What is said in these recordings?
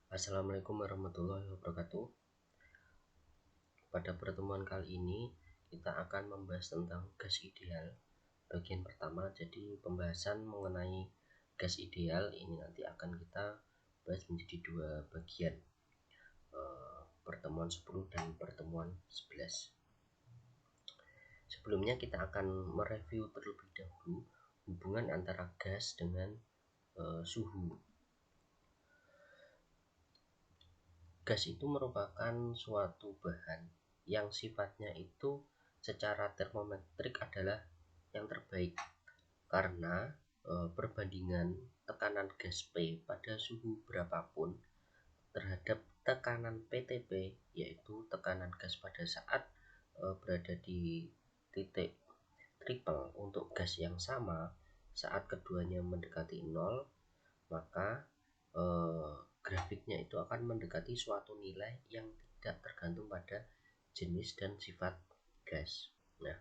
Assalamualaikum warahmatullahi wabarakatuh. Pada pertemuan kali ini kita akan membahas tentang gas ideal bagian pertama. Jadi pembahasan mengenai gas ideal ini nanti akan kita bahas menjadi dua bagian, pertemuan 10 dan pertemuan 11. Sebelumnya kita akan mereview terlebih dahulu hubungan antara gas dengan suhu. Gas itu merupakan suatu bahan yang sifatnya itu secara termometrik adalah yang terbaik, karena perbandingan tekanan gas P pada suhu berapapun terhadap tekanan PTP, yaitu tekanan gas pada saat berada di titik triple untuk gas yang sama saat keduanya mendekati 0, maka grafiknya itu akan mendekati suatu nilai yang tidak tergantung pada jenis dan sifat gas. Nah,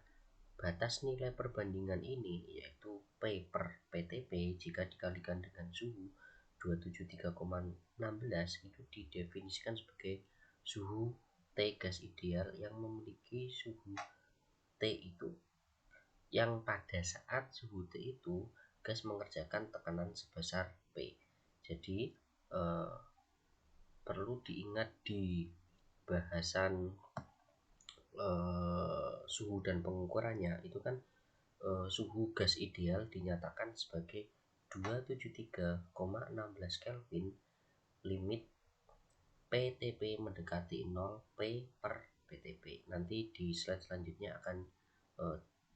batas nilai perbandingan ini yaitu P per PTP jika dikalikan dengan suhu 273,16 itu didefinisikan sebagai suhu T gas ideal yang memiliki suhu T itu, yang pada saat suhu T itu gas mengerjakan tekanan sebesar P. Jadi perlu diingat di bahasan suhu dan pengukurannya itu kan, suhu gas ideal dinyatakan sebagai 273,16 Kelvin, limit PTP mendekati 0 P per PTP. Nanti di slide selanjutnya akan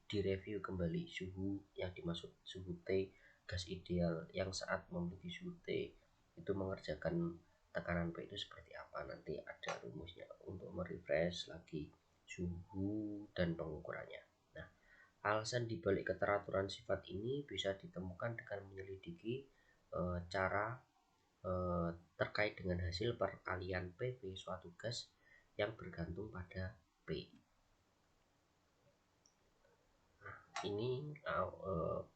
direview kembali suhu yang dimaksud suhu T gas ideal yang saat memiliki suhu T itu mengerjakan tekanan P itu seperti apa. Nanti ada rumusnya untuk merefresh lagi suhu dan pengukurannya. Nah, alasan dibalik keteraturan sifat ini bisa ditemukan dengan menyelidiki cara terkait dengan hasil perkalian PV suatu gas yang bergantung pada P. Nah, ini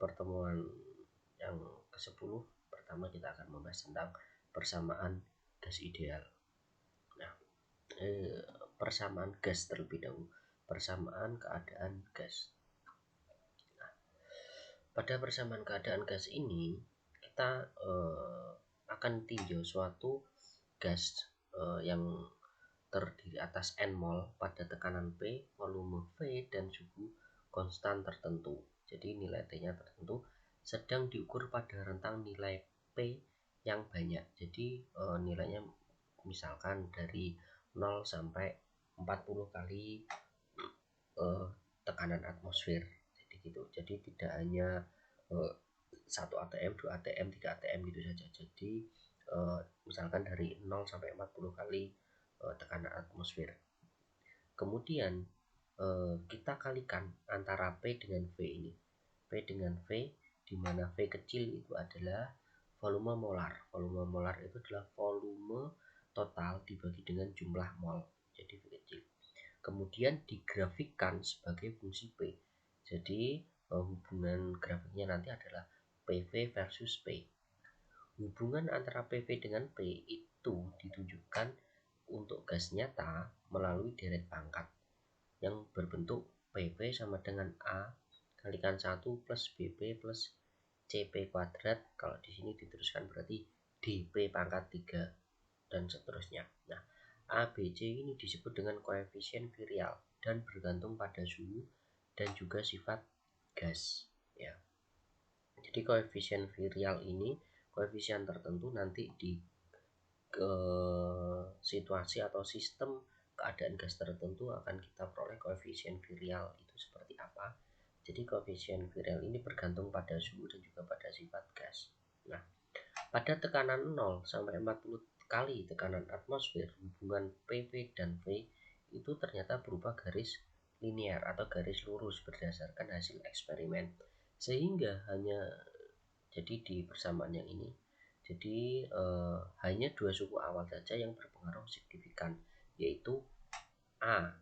pertemuan yang ke-10. Pertama kita akan membahas tentang persamaan gas ideal. Nah, persamaan gas terlebih dahulu, persamaan keadaan gas. Nah, pada persamaan keadaan gas ini kita akan tinjau suatu gas yang terdiri atas N mol pada tekanan P, volume V, dan suhu konstan tertentu. Jadi nilai T-nya tertentu sedang diukur pada rentang nilai P yang banyak. Jadi nilainya misalkan dari 0 sampai 40 kali tekanan atmosfer. Jadi gitu. Jadi tidak hanya 1 atm, 2 atm, 3 atm gitu saja. Jadi misalkan dari 0 sampai 40 kali tekanan atmosfer. Kemudian kita kalikan antara P dengan V ini. P dengan V, di mana V kecil itu adalah volume molar. Volume molar itu adalah volume total dibagi dengan jumlah mol. Jadi V kecil. Kemudian digrafikkan sebagai fungsi P. Jadi hubungan grafiknya nanti adalah PV versus P. Hubungan antara PV dengan P itu ditunjukkan untuk gas nyata melalui deret pangkat yang berbentuk PV sama dengan A kalikan 1 plus BP plus CP kuadrat. Kalau di sini diteruskan berarti DP pangkat 3 dan seterusnya. Nah, ABC ini disebut dengan koefisien virial dan bergantung pada suhu dan juga sifat gas, ya. Jadi koefisien virial ini koefisien tertentu nanti di situasi atau sistem keadaan gas tertentu akan kita peroleh koefisien virial itu seperti apa. Jadi koefisien virial ini bergantung pada suhu dan juga pada sifat gas. Nah, pada tekanan 0 sampai 40 kali tekanan atmosfer, hubungan PV dan V itu ternyata berupa garis linear atau garis lurus berdasarkan hasil eksperimen. Sehingga hanya jadi di persamaan yang ini, jadi hanya dua suku awal saja yang berpengaruh signifikan, yaitu A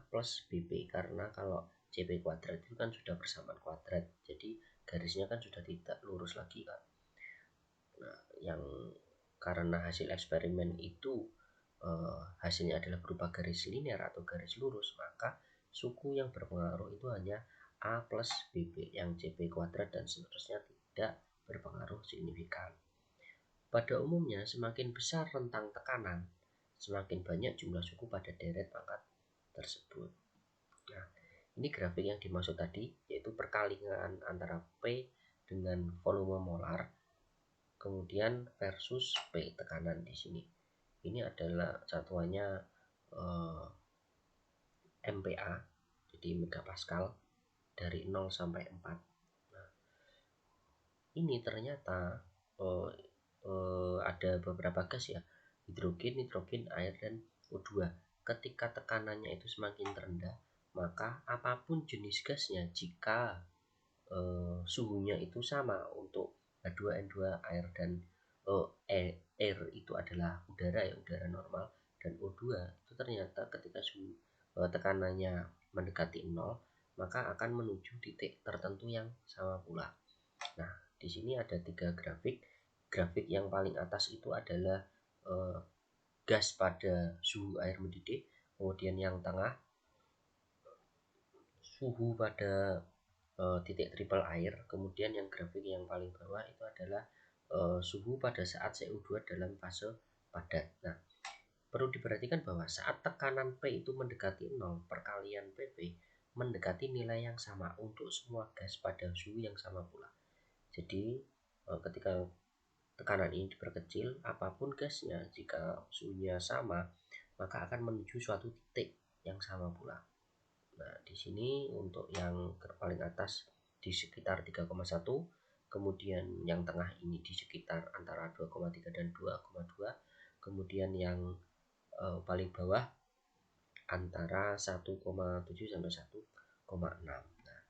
plus BP, karena kalau CP kuadrat itu kan sudah persamaan kuadrat, jadi garisnya kan sudah tidak lurus lagi kan. Nah, yang karena hasil eksperimen itu hasilnya adalah berupa garis linear atau garis lurus, maka suku yang berpengaruh itu hanya A plus BB, yang CB kuadrat dan seterusnya tidak berpengaruh signifikan. Pada umumnya, semakin besar rentang tekanan, semakin banyak jumlah suku pada deret pangkat tersebut. Nah, ini grafik yang dimaksud tadi, yaitu perkalian antara P dengan volume molar, kemudian versus P, tekanan di sini. Ini adalah satuannya MPa, jadi megapascal, dari 0 sampai 4. Nah, ini ternyata ada beberapa gas ya, hidrogen, nitrogen, air, dan O2. Ketika tekanannya itu semakin rendah, maka apapun jenis gasnya, jika suhunya itu sama untuk H2N2, air, dan air itu adalah udara ya, udara normal, dan O2 itu ternyata ketika suhu tekanannya mendekati 0, maka akan menuju titik tertentu yang sama pula. Nah, di sini ada 3 grafik. Grafik yang paling atas itu adalah gas pada suhu air mendidih, kemudian yang tengah suhu pada titik triple air, kemudian yang grafik yang paling bawah itu adalah suhu pada saat CO2 dalam fase padat. Nah, perlu diperhatikan bahwa saat tekanan P itu mendekati 0, perkalian PP mendekati nilai yang sama untuk semua gas pada suhu yang sama pula. Jadi ketika tekanan ini diperkecil, apapun gasnya, jika suhunya sama, maka akan menuju suatu titik yang sama pula. Nah, di sini untuk yang paling atas di sekitar 3,1, kemudian yang tengah ini di sekitar antara 2,3 dan 2,2, kemudian yang paling bawah antara 1,7 sampai 1,6. Nah,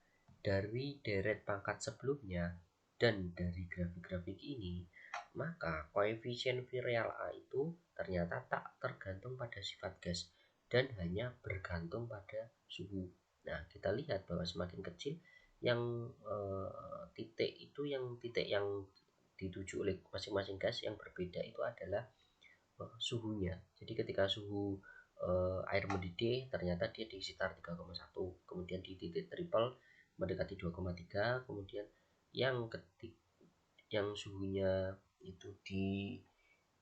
dari deret pangkat sebelumnya dan dari grafik-grafik ini, maka koefisien V real A itu ternyata tak tergantung pada sifat gas dan hanya bergantung pada suhu. Nah, kita lihat bahwa semakin kecil yang titik itu, yang titik yang dituju oleh masing-masing gas yang berbeda itu adalah suhunya. Jadi ketika suhu air mendidih ternyata dia di sekitar 3,1, kemudian di titik triple mendekati 2,3, kemudian yang suhunya itu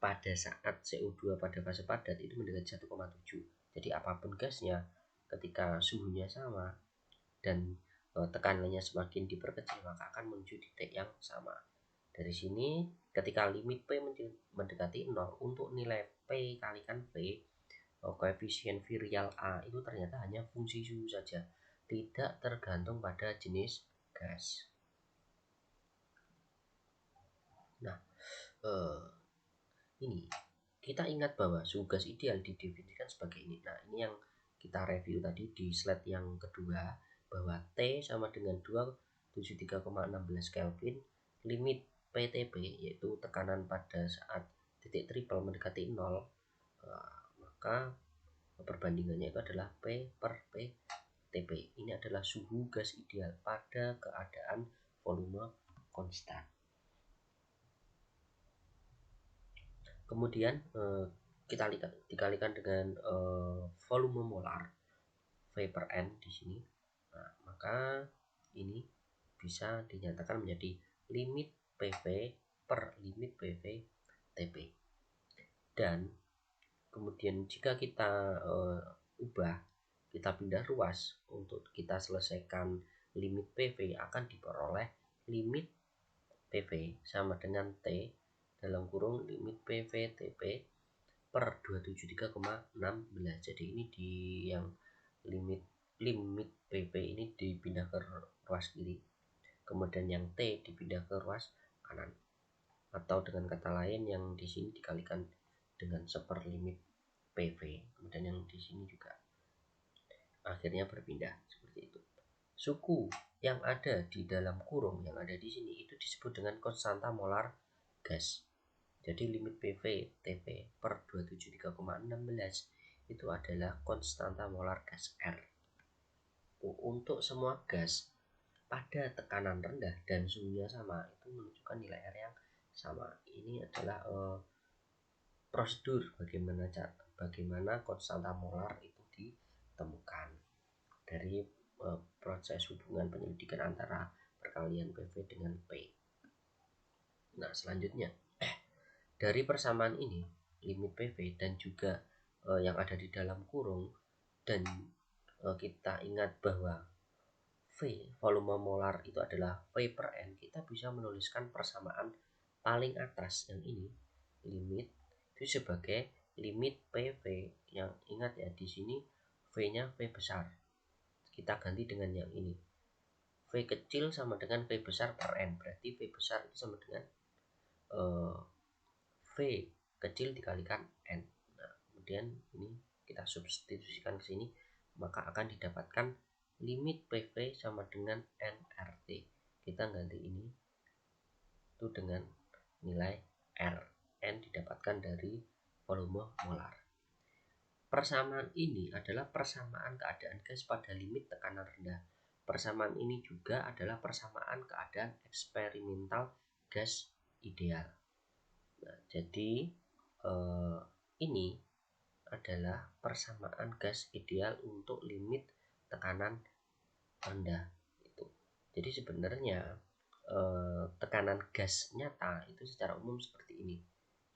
pada saat CO2 pada fase padat itu mendekati 1,7. Jadi apapun gasnya, ketika suhunya sama dan tekanannya semakin diperkecil, maka akan menuju titik yang sama. Dari sini ketika limit P mendekati 0, untuk nilai P kalikan V, koefisien V real A itu ternyata hanya fungsi suhu saja, tidak tergantung pada jenis gas. Nah, ini kita ingat bahwa suhu gas ideal didefinisikan sebagai ini. Nah, ini yang kita review tadi di slide yang kedua, bahwa T sama dengan 273,16 Kelvin, limit PTP yaitu tekanan pada saat titik triple mendekati 0, maka perbandingannya itu adalah P per PTP. Ini adalah suhu gas ideal pada keadaan volume konstan. Kemudian kita dikalikan dengan volume molar V per N di sini. Nah, maka ini bisa dinyatakan menjadi limit PV per limit PV TP. Dan kemudian jika kita ubah, kita pindah ruas untuk kita selesaikan limit PV, akan diperoleh limit PV sama dengan T dalam kurung limit PV TP per 273,16. Jadi ini di yang limit PV ini dipindah ke ruas kiri, kemudian yang T dipindah ke ruas kanan, atau dengan kata lain yang di sini dikalikan dengan seperlimit PV, kemudian yang di sini juga akhirnya berpindah seperti itu. Suku yang ada di dalam kurung yang ada di sini itu disebut dengan konstanta molar gas. Jadi limit PV TP per 273,16 itu adalah konstanta molar gas R. Untuk semua gas pada tekanan rendah dan suhunya sama, itu menunjukkan nilai R yang sama. Ini adalah prosedur bagaimana konstanta molar itu ditemukan dari proses hubungan penyelidikan antara perkalian PV dengan P. Nah, selanjutnya dari persamaan ini limit PV dan juga yang ada di dalam kurung, dan kita ingat bahwa V volume molar itu adalah V per N, kita bisa menuliskan persamaan paling atas yang ini limit itu sebagai limit PV. Yang ingat ya, di sini V-nya V besar, kita ganti dengan yang ini V kecil sama dengan V besar per N, berarti V besar itu sama dengan V kecil dikalikan N. Nah, kemudian ini kita substitusikan ke sini, maka akan didapatkan limit PV sama dengan nRT. Kita ganti ini itu dengan nilai R. N didapatkan dari volume molar. Persamaan ini adalah persamaan keadaan gas pada limit tekanan rendah. Persamaan ini juga adalah persamaan keadaan eksperimental gas ideal. Nah, jadi ini adalah persamaan gas ideal untuk limit tekanan rendah itu. Jadi sebenarnya tekanan gas nyata itu secara umum seperti ini.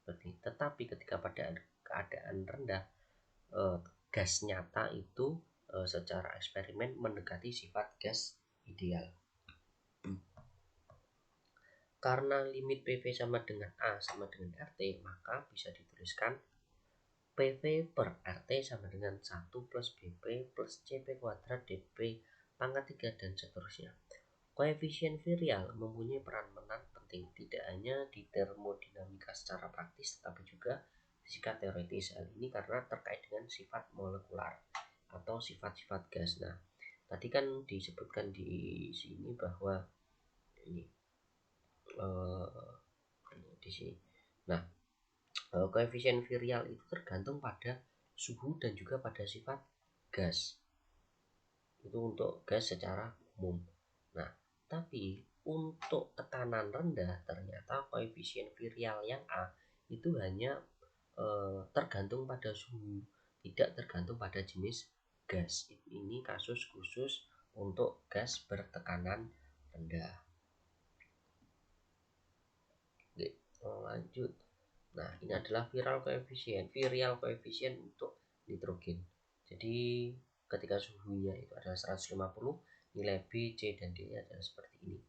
Tetapi ketika pada keadaan rendah, gas nyata itu secara eksperimen mendekati sifat gas ideal. Karena limit PV sama dengan A sama dengan RT, maka bisa dituliskan PV per RT sama dengan 1 plus BP plus CP kuadrat DP pangkat 3 dan seterusnya. Koefisien virial mempunyai peran penting tidak hanya di termodinamika secara praktis, tetapi juga fisika teoritis. Hal ini karena terkait dengan sifat molekular atau sifat-sifat gas. Nah, tadi kan disebutkan di sini bahwa ini di sini. Nah, koefisien virial itu tergantung pada suhu dan juga pada sifat gas. Itu untuk gas secara umum. Nah, tapi untuk tekanan rendah ternyata koefisien virial yang A itu hanya tergantung pada suhu, tidak tergantung pada jenis gas. Ini kasus khusus untuk gas bertekanan rendah. Oke, lanjut. Nah, ini adalah virial koefisien untuk nitrogen. Jadi ketika suhunya itu adalah 150, nilai B, C, dan D nya adalah seperti ini.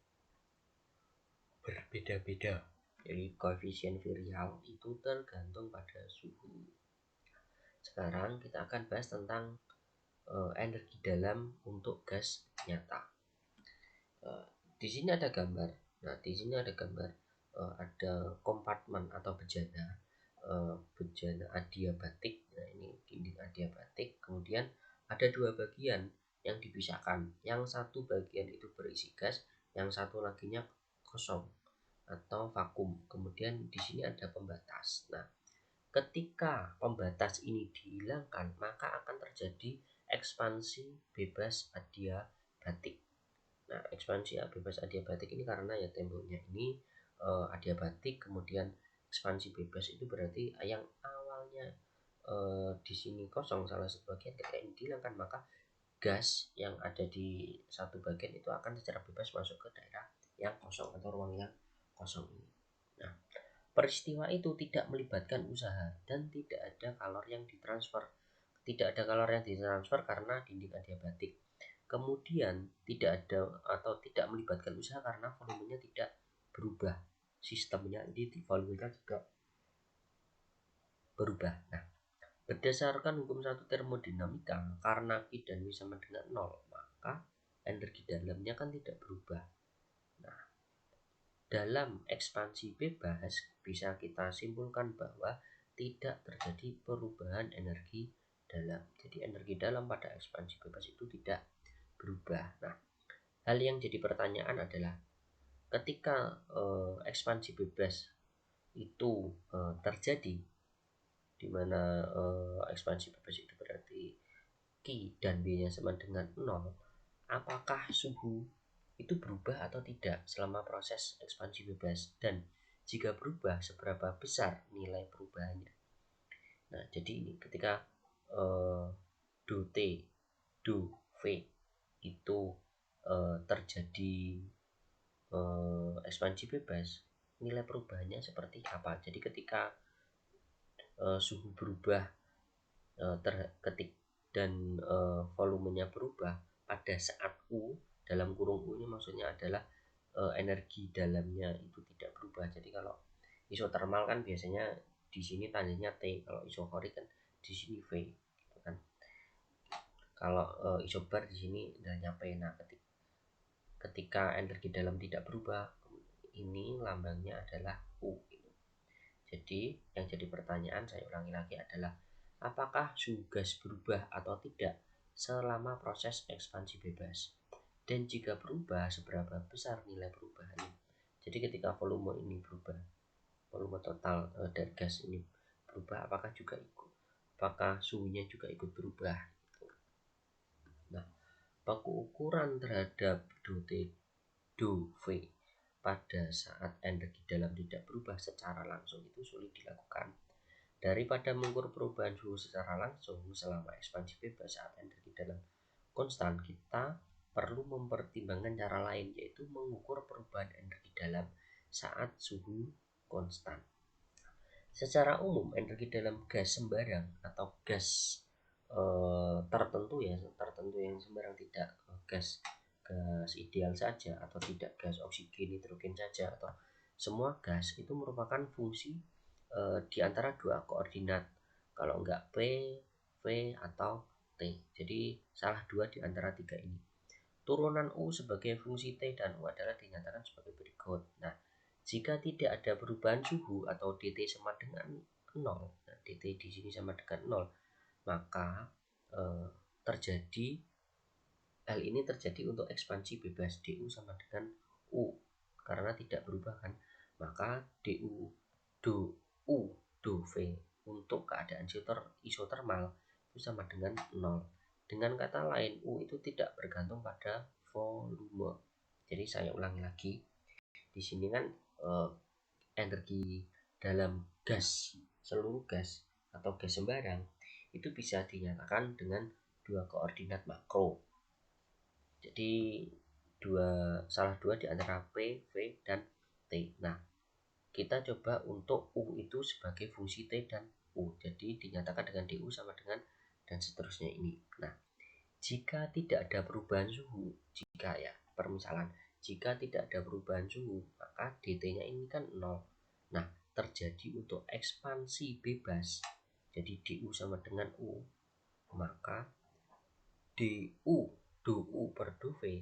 Berbeda-beda. Jadi koefisien virial itu tergantung pada suhu. Sekarang kita akan bahas tentang energi dalam untuk gas nyata. Di sini ada gambar. Nah, di sini ada gambar ada kompartemen atau bejana adiabatik. Nah, ini dinding adiabatik. Kemudian ada dua bagian yang dipisahkan. Yang satu bagian itu berisi gas, yang satu laginya kosong atau vakum. Kemudian di sini ada pembatas. Nah, ketika pembatas ini dihilangkan, maka akan terjadi ekspansi bebas adiabatik. Nah, ekspansi bebas adiabatik ini karena ya temboknya ini adiabatik, kemudian ekspansi bebas itu berarti yang awalnya di sini kosong salah satu bagian, ketika ini dihilangkan maka gas yang ada di satu bagian itu akan secara bebas masuk ke daerah yang kosong atau ruang yang kosong ini. Nah, peristiwa itu tidak melibatkan usaha dan tidak ada kalor yang ditransfer. Tidak ada kalor yang ditransfer karena dinding adiabatik. Kemudian tidak ada atau tidak melibatkan usaha karena volumenya tidak berubah. Sistemnya ini di volumenya juga berubah. Nah, berdasarkan hukum satu termodinamika, karena Q dan W sama dengan 0, maka energi dalamnya kan tidak berubah. Nah, dalam ekspansi bebas bisa kita simpulkan bahwa tidak terjadi perubahan energi dalam. Jadi energi dalam pada ekspansi bebas itu tidak berubah. Nah, hal yang jadi pertanyaan adalah ketika ekspansi bebas itu terjadi, di mana ekspansi bebas itu berarti Q dan B nya sama dengan 0, apakah suhu itu berubah atau tidak selama proses ekspansi bebas, dan jika berubah seberapa besar nilai perubahannya. Nah, jadi ini ketika do T, do V itu terjadi ekspansi bebas, nilai perubahannya seperti apa? Jadi ketika suhu berubah ketik dan volumenya berubah pada saat U, dalam kurung U ini maksudnya adalah energi dalamnya itu tidak berubah. Jadi kalau isotermal kan biasanya di sini tandanya T, kalau isokorik kan di sini V gitu kan. Kalau isobar di sini tandanya P. Nah, ketika energi dalam tidak berubah, ini lambangnya adalah U. Jadi yang jadi pertanyaan, saya ulangi lagi, adalah apakah suhu gas berubah atau tidak selama proses ekspansi bebas, dan jika berubah seberapa besar nilai perubahannya. Jadi ketika volume ini berubah, volume total dari gas ini berubah, apakah suhunya juga ikut berubah. Nah, baku ukuran terhadap do V pada saat energi dalam tidak berubah secara langsung itu sulit dilakukan. Daripada mengukur perubahan suhu secara langsung selama ekspansi bebas saat energi dalam konstan, kita perlu mempertimbangkan cara lain, yaitu mengukur perubahan energi dalam saat suhu konstan. Secara umum, energi dalam gas sembarang atau gas tertentu yang sembarang, tidak gas ideal saja, atau tidak gas oksigen, nitrogen saja, atau semua gas itu merupakan fungsi di antara dua koordinat, kalau enggak P, V, atau T. Jadi salah dua di antara tiga ini. Turunan U sebagai fungsi T dan U adalah dinyatakan sebagai berikut. Nah, jika tidak ada perubahan suhu atau dt sama dengan 0, nah, dt di sini sama dengan 0, maka hal ini terjadi untuk ekspansi bebas. Du sama dengan U karena tidak berubah kan, maka du do U do V untuk keadaan isotermal itu sama dengan 0. Dengan kata lain, U itu tidak bergantung pada volume. Jadi saya ulangi lagi, di sini kan energi dalam gas, seluruh gas atau gas sembarang itu bisa dinyatakan dengan dua koordinat makro. Jadi salah dua di antara P, V, dan T. Nah, kita coba untuk U itu sebagai fungsi T dan U. Jadi dinyatakan dengan du sama dengan dan seterusnya ini. Nah, jika tidak ada perubahan suhu, jika tidak ada perubahan suhu, maka dt-nya ini kan 0. Nah, terjadi untuk ekspansi bebas. Jadi du sama dengan U, maka du per du V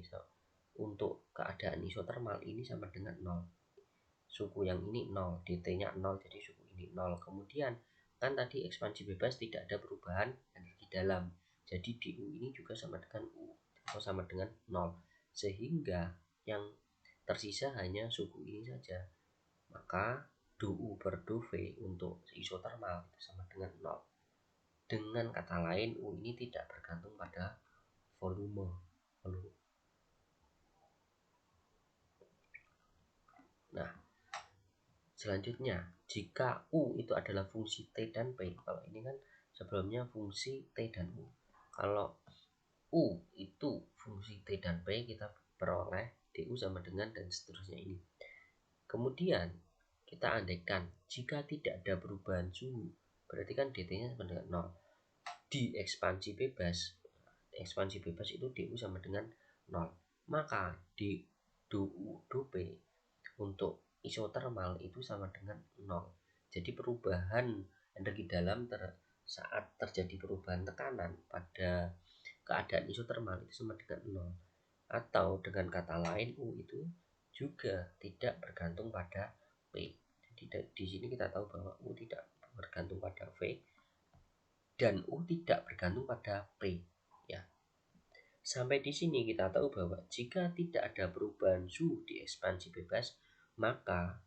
untuk keadaan isotermal ini sama dengan 0. Suhu yang ini 0, dt-nya 0, jadi suhu ini 0. Kemudian kan tadi ekspansi bebas tidak ada perubahan energi dalam, jadi du ini juga sama dengan U atau sama dengan 0, sehingga yang tersisa hanya suhu ini saja. Maka du per du V untuk isotermal itu sama dengan 0. Dengan kata lain, U ini tidak bergantung pada volume. Nah, selanjutnya, jika U itu adalah fungsi T dan P, kalau ini kan sebelumnya fungsi T dan U. Kalau U itu fungsi T dan P, kita peroleh du sama dengan dan seterusnya ini. Kemudian kita andaikan jika tidak ada perubahan suhu, berarti kan dt-nya sama dengan 0. Di ekspansi bebas itu du sama dengan 0. Maka du P untuk isotermal itu sama dengan 0. Jadi perubahan energi dalam saat terjadi perubahan tekanan pada keadaan isotermal itu sama dengan 0. Atau dengan kata lain, U itu juga tidak bergantung pada P. Jadi di sini kita tahu bahwa U tidak bergantung pada V dan U tidak bergantung pada P, ya. Sampai di sini kita tahu bahwa jika tidak ada perubahan suhu di ekspansi bebas, maka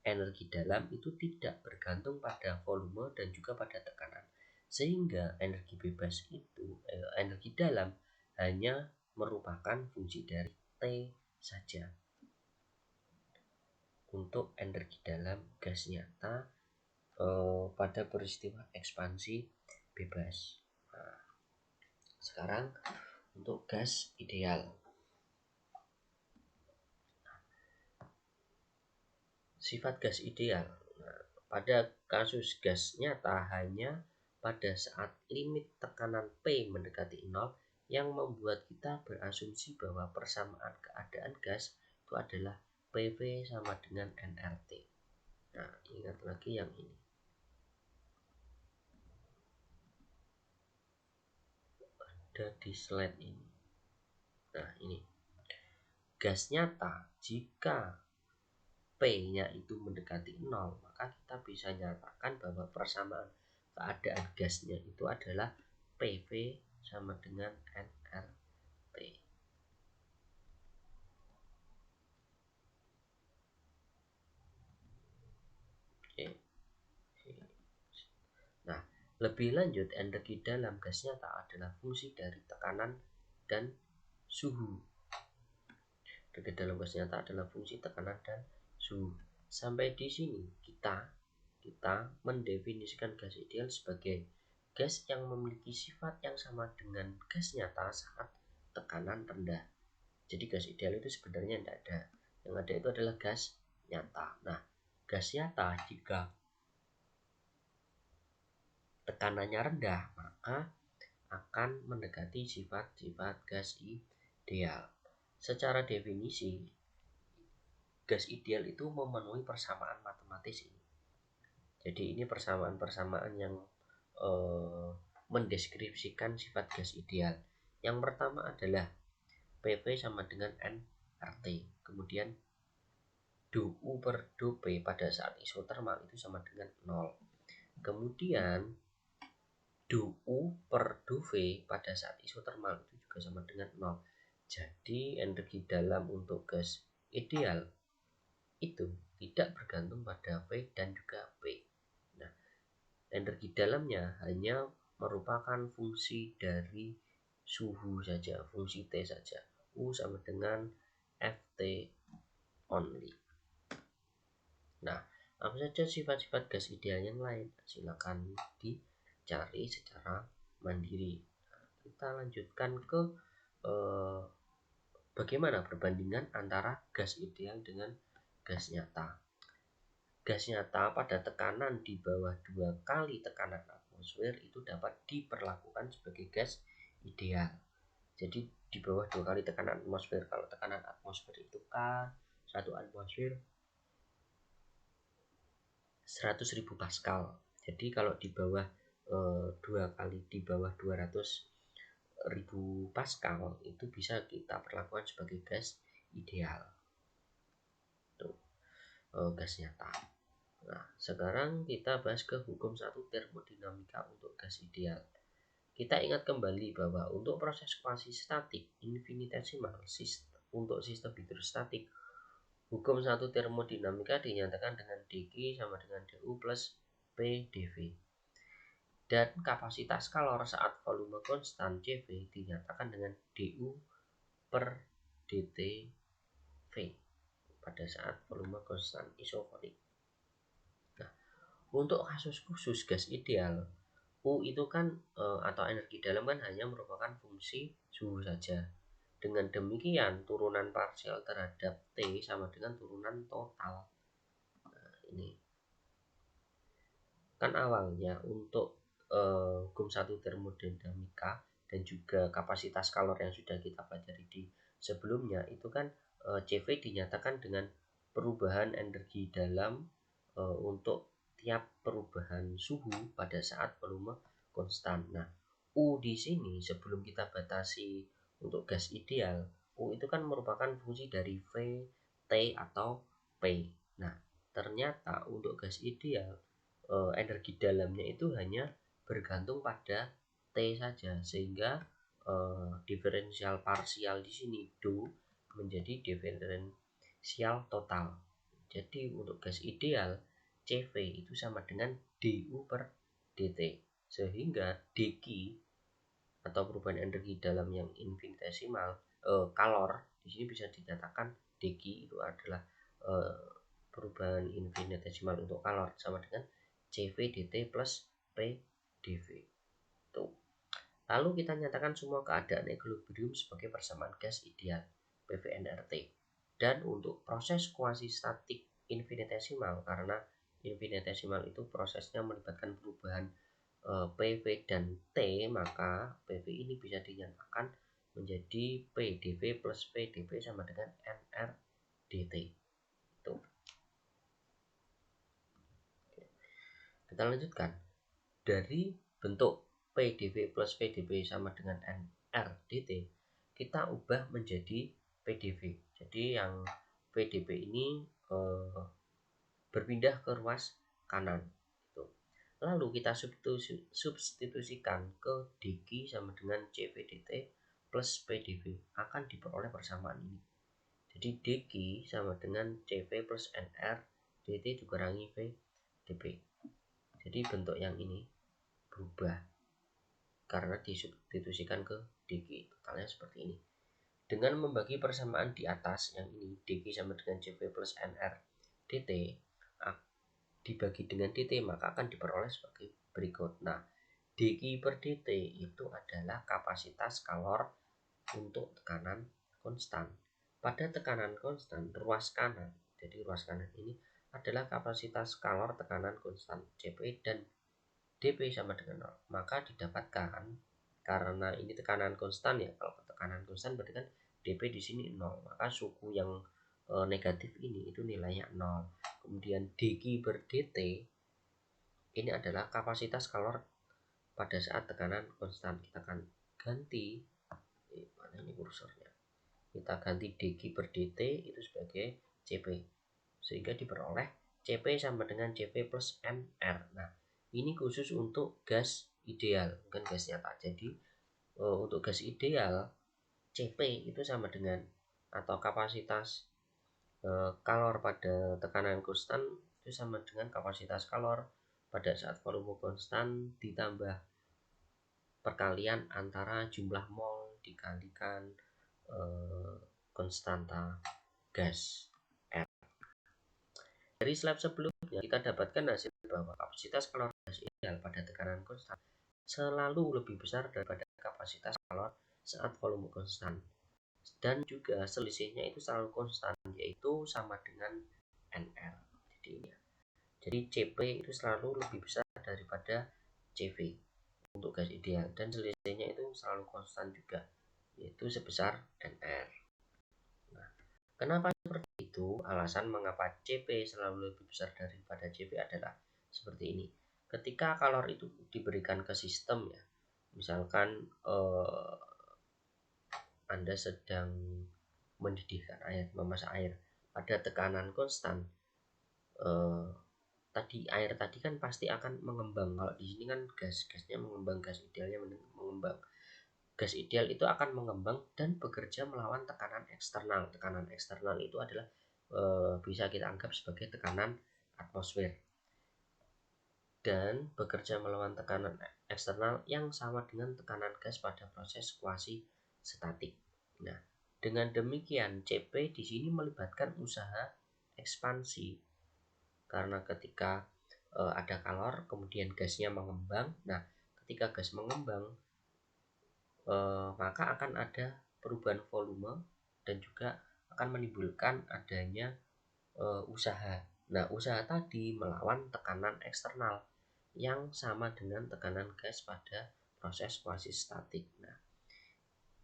energi dalam itu tidak bergantung pada volume dan juga pada tekanan, sehingga energi dalam hanya merupakan fungsi dari T saja. Untuk energi dalam gas nyata pada peristiwa ekspansi bebas. Nah, sekarang untuk gas ideal. Sifat gas ideal. Nah, pada kasus gas nyata hanya pada saat limit tekanan P mendekati 0 yang membuat kita berasumsi bahwa persamaan keadaan gas itu adalah PV sama dengan nRT. Nah, ingat lagi yang ini. Ada di slide ini. Nah, ini. Gas nyata jika P-nya itu mendekati 0, maka kita bisa nyatakan bahwa persamaan keadaan gasnya itu adalah PV sama dengan nRT. Oke. Nah, lebih lanjut, energi dalam gas nyata adalah fungsi dari tekanan dan suhu. Energi dalam gas nyata adalah fungsi tekanan dan suhu. Sampai di sini kita mendefinisikan gas ideal sebagai gas yang memiliki sifat yang sama dengan gas nyata saat tekanan rendah. Jadi gas ideal itu sebenarnya tidak ada. Yang ada itu adalah gas nyata. Nah, gas nyata jika tekanannya rendah maka akan mendekati sifat-sifat gas ideal. Secara definisi, gas ideal itu memenuhi persamaan matematis ini. Jadi ini persamaan-persamaan yang mendeskripsikan sifat gas ideal. Yang pertama adalah PV sama dengan nRT. Kemudian dou per dou P pada saat isotermal itu sama dengan 0. Kemudian dou per dou V pada saat isotermal itu juga sama dengan 0. Jadi energi dalam untuk gas ideal itu tidak bergantung pada V dan juga P. Nah, energi dalamnya hanya merupakan fungsi dari suhu saja, fungsi T saja. U sama dengan Ft only. Nah, apa saja sifat-sifat gas ideal yang lain? Silakan dicari secara mandiri. Nah, kita lanjutkan ke bagaimana perbandingan antara gas ideal dengan gas nyata. Gas nyata pada tekanan di bawah 2 kali tekanan atmosfer itu dapat diperlakukan sebagai gas ideal. Jadi di bawah 2 kali tekanan atmosfer. Kalau tekanan atmosfer itu K, 1 atmosfer 100.000 Pascal. Jadi kalau di bawah 2 kali di bawah 200.000 Pascal itu bisa kita perlakukan sebagai gas ideal. Tuh, gas nyata. Nah, sekarang kita bahas ke hukum 1 termodinamika untuk gas ideal. Kita ingat kembali bahwa untuk proses kuasi statik infinitesimal untuk sistem hidrostatik, hukum 1 termodinamika dinyatakan dengan dq sama dengan du plus p dv. Dan kapasitas kalor saat volume konstan Cv dinyatakan dengan du per dtv pada saat volume konstan isokolik. Nah, untuk kasus khusus gas ideal, U itu kan atau energi dalam kan hanya merupakan fungsi suhu saja. Dengan demikian turunan parsial terhadap T sama dengan turunan total. Nah, ini kan awalnya untuk hukum 1 termodinamika dan juga kapasitas kalor yang sudah kita pelajari di sebelumnya itu kan Cv dinyatakan dengan perubahan energi dalam untuk tiap perubahan suhu pada saat volume konstan. Nah, U di sini sebelum kita batasi untuk gas ideal, U itu kan merupakan fungsi dari V, T atau P. Nah, ternyata untuk gas ideal energi dalamnya itu hanya bergantung pada T saja, sehingga diferensial parsial di sini do menjadi diferensial total. Jadi untuk gas ideal Cv itu sama dengan du per dt, sehingga dq atau perubahan energi dalam yang infinitesimal kalor di sini bisa dinyatakan dq itu adalah perubahan infinitesimal untuk kalor sama dengan CV dt plus P dV. Tuh. Lalu kita nyatakan semua keadaan equilibrium sebagai persamaan gas ideal PV-nRT. Dan untuk proses kuasi-statik infinitesimal, karena infinitesimal itu prosesnya melibatkan perubahan PV dan T, maka PV ini bisa dinyatakan menjadi P dV plus P dV sama dengan nR dt. Tuh. Kita lanjutkan. Dari bentuk P dV plus P dV sama dengan nR dt, kita ubah menjadi P dV. Jadi yang P dV ini berpindah ke ruas kanan. Lalu kita substitusikan ke dq sama dengan CV dt plus P dV, akan diperoleh persamaan ini. Jadi dq sama dengan CV plus nR dt dikurangi P dV. Jadi bentuk yang ini berubah karena disubstitusikan ke dq. Totalnya seperti ini. Dengan membagi persamaan di atas yang ini, dq sama dengan CV plus nR dt dibagi dengan dt, maka akan diperoleh sebagai berikut. Nah, dq per dt itu adalah kapasitas kalor untuk tekanan konstan. Pada tekanan konstan ruas kanan, jadi ruas kanan ini adalah kapasitas kalor tekanan konstan Cp dan dp sama dengan 0. Maka didapatkan, karena ini tekanan konstan ya, kalau tekanan konstan berarti kan dp di sini 0, maka suku yang negatif ini itu nilainya 0. Kemudian dq per dt ini adalah kapasitas kalor pada saat tekanan konstan. Kita akan ganti, mana ini kursornya, kita ganti dq per dt itu sebagai Cp, sehingga diperoleh Cp sama dengan Cp plus nR. Nah, ini khusus untuk gas ideal, bukan gas nyata. Jadi untuk gas ideal Cp itu sama dengan, atau kapasitas kalor pada tekanan konstan itu sama dengan kapasitas kalor pada saat volume konstan ditambah perkalian antara jumlah mol dikalikan konstanta gas R. Dari slide sebelumnya kita dapatkan hasil bahwa kapasitas kalor gas ideal pada tekanan konstan selalu lebih besar daripada kapasitas kalor saat volume konstan, dan juga selisihnya itu selalu konstan, yaitu sama dengan nR. Jadi Cp itu selalu lebih besar daripada Cv untuk gas ideal, dan selisihnya itu selalu konstan juga, yaitu sebesar nR. Nah, kenapa seperti itu? Alasan mengapa Cp selalu lebih besar daripada Cv adalah seperti ini. Ketika kalor itu diberikan ke sistem ya, misalkan Anda sedang mendidihkan air, memasak air pada tekanan konstan, air tadi kan pasti akan mengembang. Kalau di sini kan gasnya mengembang, gas idealnya mengembang. Gas ideal itu akan mengembang dan bekerja melawan tekanan eksternal. Tekanan eksternal itu adalah bisa kita anggap sebagai tekanan atmosfer, dan bekerja melawan tekanan eksternal yang sama dengan tekanan gas pada proses kuasi statik. Nah, dengan demikian Cp di sini melibatkan usaha ekspansi, karena ketika ada kalor kemudian gasnya mengembang. Nah, ketika gas mengembang maka akan ada perubahan volume dan juga akan menimbulkan adanya usaha. Nah, usaha tadi melawan tekanan eksternal yang sama dengan tekanan gas pada proses kuasi statik. Nah,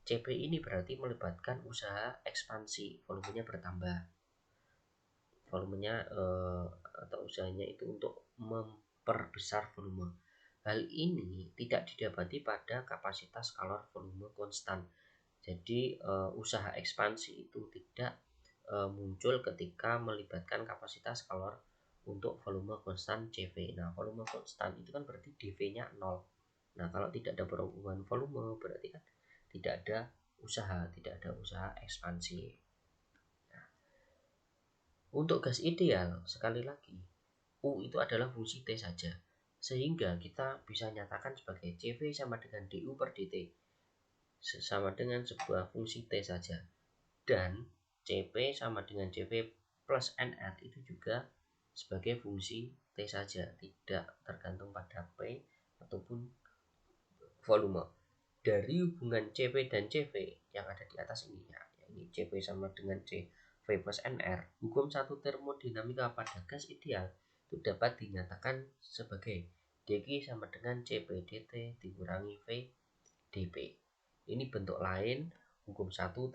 Cp ini berarti melibatkan usaha ekspansi, volumenya bertambah. Volumenya atau usahanya itu untuk memperbesar volume. Hal ini tidak didapati pada kapasitas kalor volume konstan. Jadi usaha ekspansi itu tidak muncul ketika melibatkan kapasitas kalor untuk volume konstan Cv. Nah, volume konstan itu kan berarti dV-nya 0. Nah, kalau tidak ada perubahan volume berarti kan tidak ada usaha ekspansi. Nah, untuk gas ideal sekali lagi U itu adalah fungsi T saja, sehingga kita bisa nyatakan sebagai Cv sama dengan du per dt, sama dengan sebuah fungsi T saja, dan Cp sama dengan Cv plus nR itu juga sebagai fungsi T saja, tidak tergantung pada P ataupun volume. Dari hubungan CV dan CV yang ada di atas ini ya, ini CV sama dengan CV plus NR, hukum satu termodinamika pada gas ideal itu dapat dinyatakan sebagai dq sama dengan CP dt dikurangi V dP. Ini bentuk lain hukum satu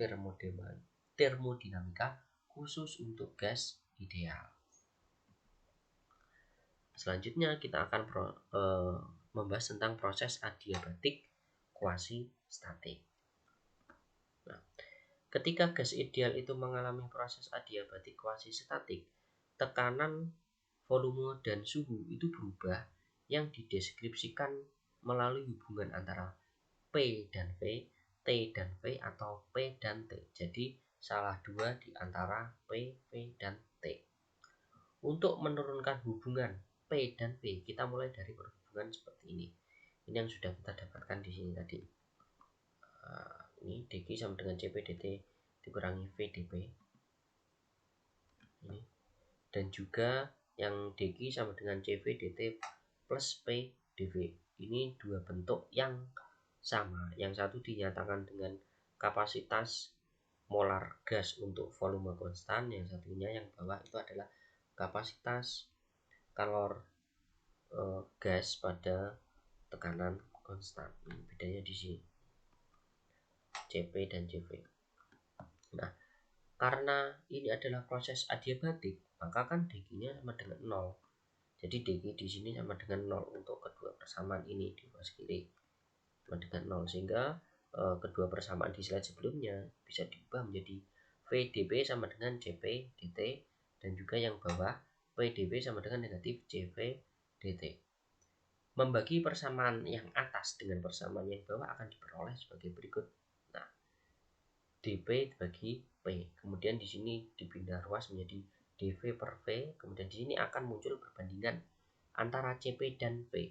termodinamika khusus untuk gas ideal. Selanjutnya kita akan membahas tentang proses adiabatik kuasi statik. Nah, ketika gas ideal itu mengalami proses adiabatik kuasi statik, tekanan, volume, dan suhu itu berubah yang dideskripsikan melalui hubungan antara P dan V, T dan V, atau P dan T. Jadi salah dua di antara P, V, dan T. Untuk menurunkan hubungan P dan V, kita mulai dari perhubungan seperti ini. Ini yang sudah kita dapatkan di sini tadi. Ini dq sama dengan CP dt dikurangi V dP. Ini. Dan juga yang dq sama dengan CV dt plus P dV. Ini dua bentuk yang sama. Yang satu dinyatakan dengan kapasitas molar gas untuk volume konstan, yang satunya yang bawah itu adalah kapasitas kalor gas pada tekanan konstan. Ini bedanya di sini. CP dan CV. Nah, karena ini adalah proses adiabatik, maka kan dq-nya sama dengan 0. Jadi dq di sini sama dengan 0 untuk kedua persamaan ini di garis kiri sama dengan 0, sehingga kedua persamaan di slide sebelumnya bisa diubah menjadi VdP sama dengan CP dt, dan juga yang bawah VdP sama dengan negatif CV dt. Membagi persamaan yang atas dengan persamaan yang bawah akan diperoleh sebagai berikut. Nah, dP dibagi P, kemudian di sini dipindah ruas menjadi dV per V, kemudian di sini akan muncul perbandingan antara CP dan V,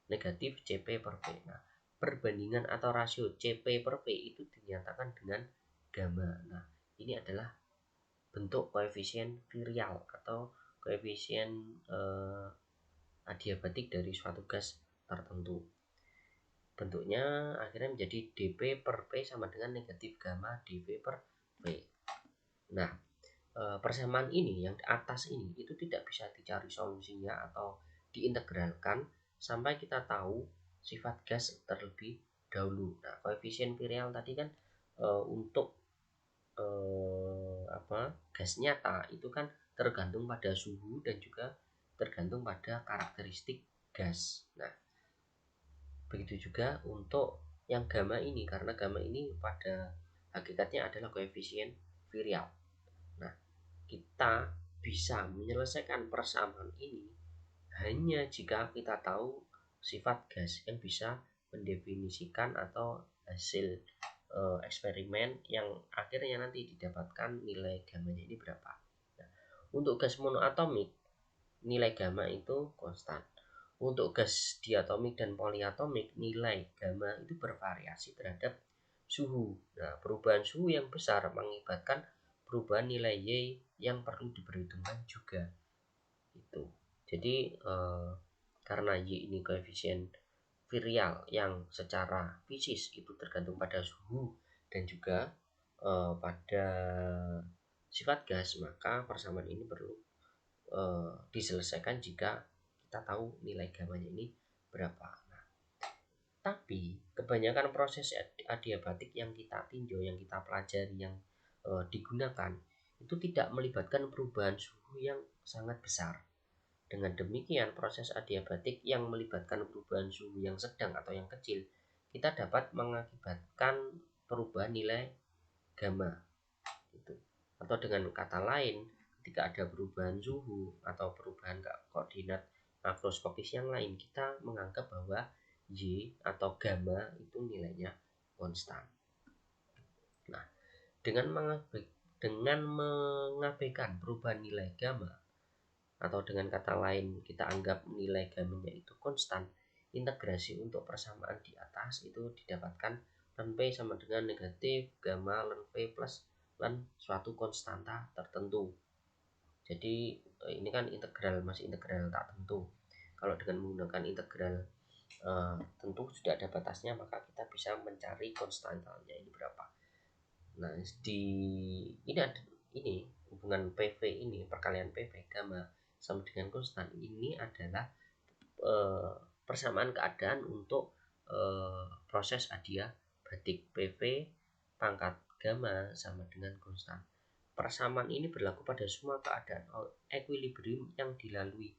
negatif CP per V. Nah, perbandingan atau rasio CP per V itu dinyatakan dengan gamma. Nah, ini adalah bentuk koefisien virial atau koefisien adiabatik dari suatu gas tertentu. Bentuknya akhirnya menjadi dP per P sama dengan negatif gamma dV per V. Nah, persamaan ini yang di atas ini itu tidak bisa dicari solusinya atau diintegralkan sampai kita tahu sifat gas terlebih dahulu. Nah, koefisien virial tadi kan untuk gas nyata itu kan tergantung pada suhu dan juga tergantung pada karakteristik gas. Nah, begitu juga untuk yang gamma ini, karena gamma ini pada hakikatnya adalah koefisien virial. Nah, kita bisa menyelesaikan persamaan ini hanya jika kita tahu sifat gas yang bisa mendefinisikan atau hasil eksperimen yang akhirnya nanti didapatkan nilai gammanya ini berapa. Nah, untuk gas monoatomik nilai gamma itu konstan. Untuk gas diatomik dan poliatomik nilai gamma itu bervariasi terhadap suhu. Nah, perubahan suhu yang besar mengakibatkan perubahan nilai Y yang perlu diperhitungkan juga. Itu. Jadi karena Y ini koefisien virial yang secara fisis itu tergantung pada suhu dan juga pada sifat gas, maka persamaan ini perlu diselesaikan jika kita tahu nilai gammanya ini berapa. Nah, tapi kebanyakan proses adiabatik yang kita tinjau, yang kita pelajari, yang digunakan itu tidak melibatkan perubahan suhu yang sangat besar. Dengan demikian, proses adiabatik yang melibatkan perubahan suhu yang sedang atau yang kecil, kita dapat mengakibatkan perubahan nilai gamma. Gitu. Atau dengan kata lain, ketika ada perubahan suhu atau perubahan koordinat makroskopis yang lain, kita menganggap bahwa Y atau gamma itu nilainya konstan. Nah, dengan mengabaikan perubahan nilai gamma, atau dengan kata lain kita anggap nilai gammanya itu konstan, integrasi untuk persamaan di atas itu didapatkan ln P sama dengan negatif gamma ln V plus ln suatu konstanta tertentu. Jadi ini kan integral, masih integral tak tentu. Kalau dengan menggunakan integral tentu sudah ada batasnya, maka kita bisa mencari konstantannya ini berapa. Nah, di ini ada ini hubungan PV ini, perkalian PV gamma sama dengan konstan ini adalah persamaan keadaan untuk proses adiabatik. PV pangkat gamma sama dengan konstan. Persamaan ini berlaku pada semua keadaan equilibrium yang dilalui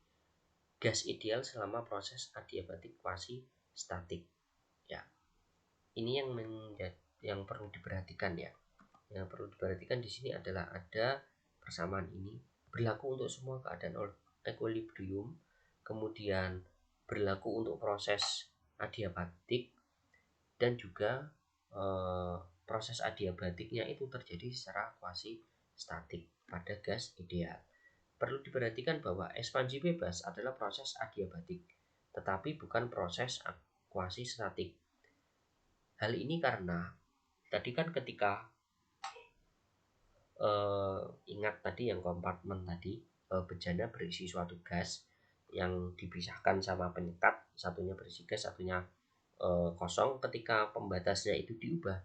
gas ideal selama proses adiabatik kuasi statik. Ya, ini yang perlu diperhatikan ya. Yang perlu diperhatikan di sini adalah ada persamaan ini berlaku untuk semua keadaan equilibrium, kemudian berlaku untuk proses adiabatik, dan juga proses adiabatiknya itu terjadi secara kuasi statik pada gas ideal. Perlu diperhatikan bahwa ekspansi bebas adalah proses adiabatik, tetapi bukan proses kuasi statik. Hal ini karena tadi kan ketika ingat tadi yang kompartemen tadi, bejana berisi suatu gas yang dipisahkan sama penyekat, satunya berisi gas, satunya kosong. Ketika pembatasnya itu diubah,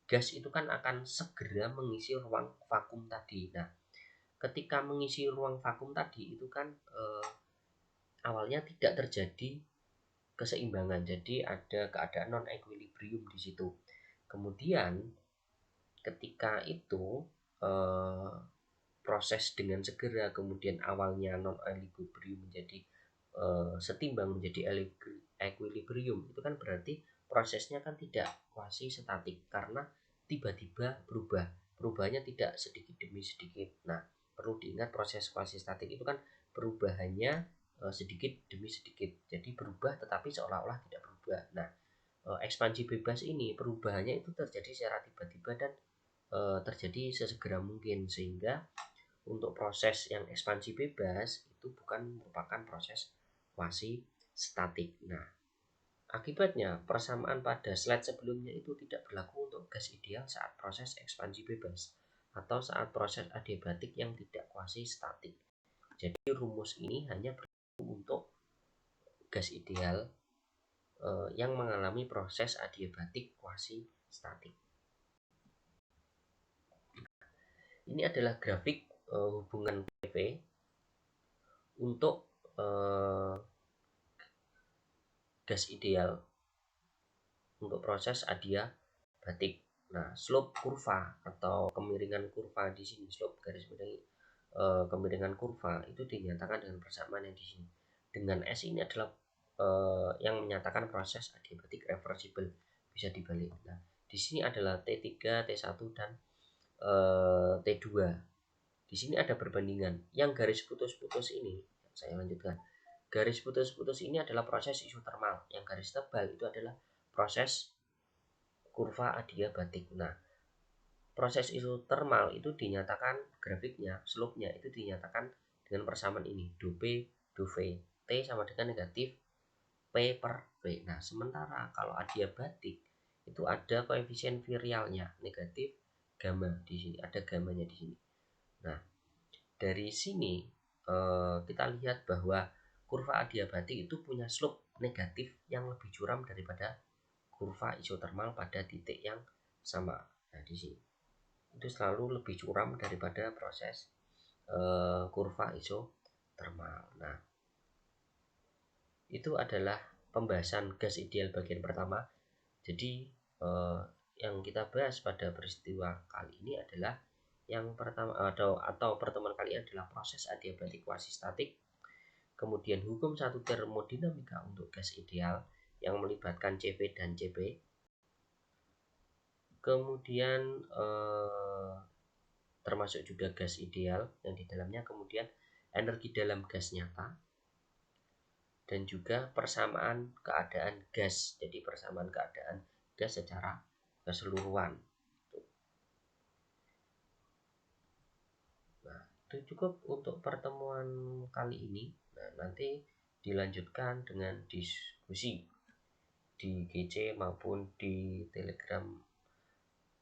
gas itu kan akan segera mengisi ruang vakum tadi. Nah, ketika mengisi ruang vakum tadi itu kan awalnya tidak terjadi keseimbangan, jadi ada keadaan non equilibrium di situ. Kemudian ketika itu proses dengan segera, kemudian awalnya non equilibrium menjadi setimbang menjadi equilibrium, itu kan berarti prosesnya kan tidak kuasi statik karena tiba-tiba berubah. Perubahannya tidak sedikit demi sedikit. Nah, perlu diingat proses kuasi statik itu kan perubahannya sedikit demi sedikit. Jadi berubah tetapi seolah-olah tidak berubah. Nah, ekspansi bebas ini perubahannya itu terjadi secara tiba-tiba dan terjadi sesegera mungkin, sehingga untuk proses yang ekspansi bebas itu bukan merupakan proses kuasi statik. Nah, akibatnya persamaan pada slide sebelumnya itu tidak berlaku untuk gas ideal saat proses ekspansi bebas atau saat proses adiabatik yang tidak kuasi statik. Jadi rumus ini hanya berlaku untuk gas ideal yang mengalami proses adiabatik kuasi statik. Ini adalah grafik hubungan PV untuk gas ideal untuk proses adiabatik. Nah, slope kurva atau kemiringan kurva di sini, slope garis miring kemiringan kurva itu dinyatakan dengan persamaan yang di sini. Dengan S ini adalah yang menyatakan proses adiabatik reversible, bisa dibalik. Nah, di sini adalah T3, T1 dan T2. Di sini ada perbandingan. Yang garis putus-putus ini, saya lanjutkan. Garis putus-putus ini adalah proses isotermal. Yang garis tebal itu adalah proses kurva adiabatik. Nah, proses isotermal itu dinyatakan grafiknya, slope-nya itu dinyatakan dengan persamaan ini, do P, do V. T sama dengan negatif P per V. Nah, sementara kalau adiabatik itu ada koefisien virialnya, negatif gamma di sini, ada gammanya di sini. Nah, dari sini kita lihat bahwa kurva adiabatik itu punya slope negatif yang lebih curam daripada kurva isotermal pada titik yang sama. Nah, di sini itu selalu lebih curam daripada proses kurva isotermal. Nah, itu adalah pembahasan gas ideal bagian pertama. Jadi yang kita bahas pada peristiwa kali ini adalah yang pertama atau pertemuan kali ini adalah proses adiabatik kuasi statik, kemudian hukum satu termodinamika untuk gas ideal yang melibatkan CV dan CP, kemudian termasuk juga gas ideal yang di dalamnya, kemudian energi dalam gas nyata, dan juga persamaan keadaan gas. Jadi persamaan keadaan gas secara keseluruhan. Nah, itu cukup untuk pertemuan kali ini. Nah, nanti dilanjutkan dengan diskusi di GC maupun di Telegram.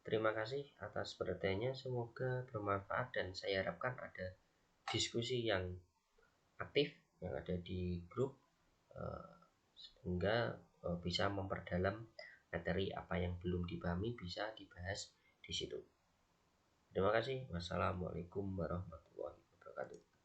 Terima kasih atas perhatiannya, semoga bermanfaat dan saya harapkan ada diskusi yang aktif yang ada di grup, sehingga bisa memperdalam materi apa yang belum dipahami bisa dibahas di situ. Terima kasih. Wassalamualaikum warahmatullahi wabarakatuh.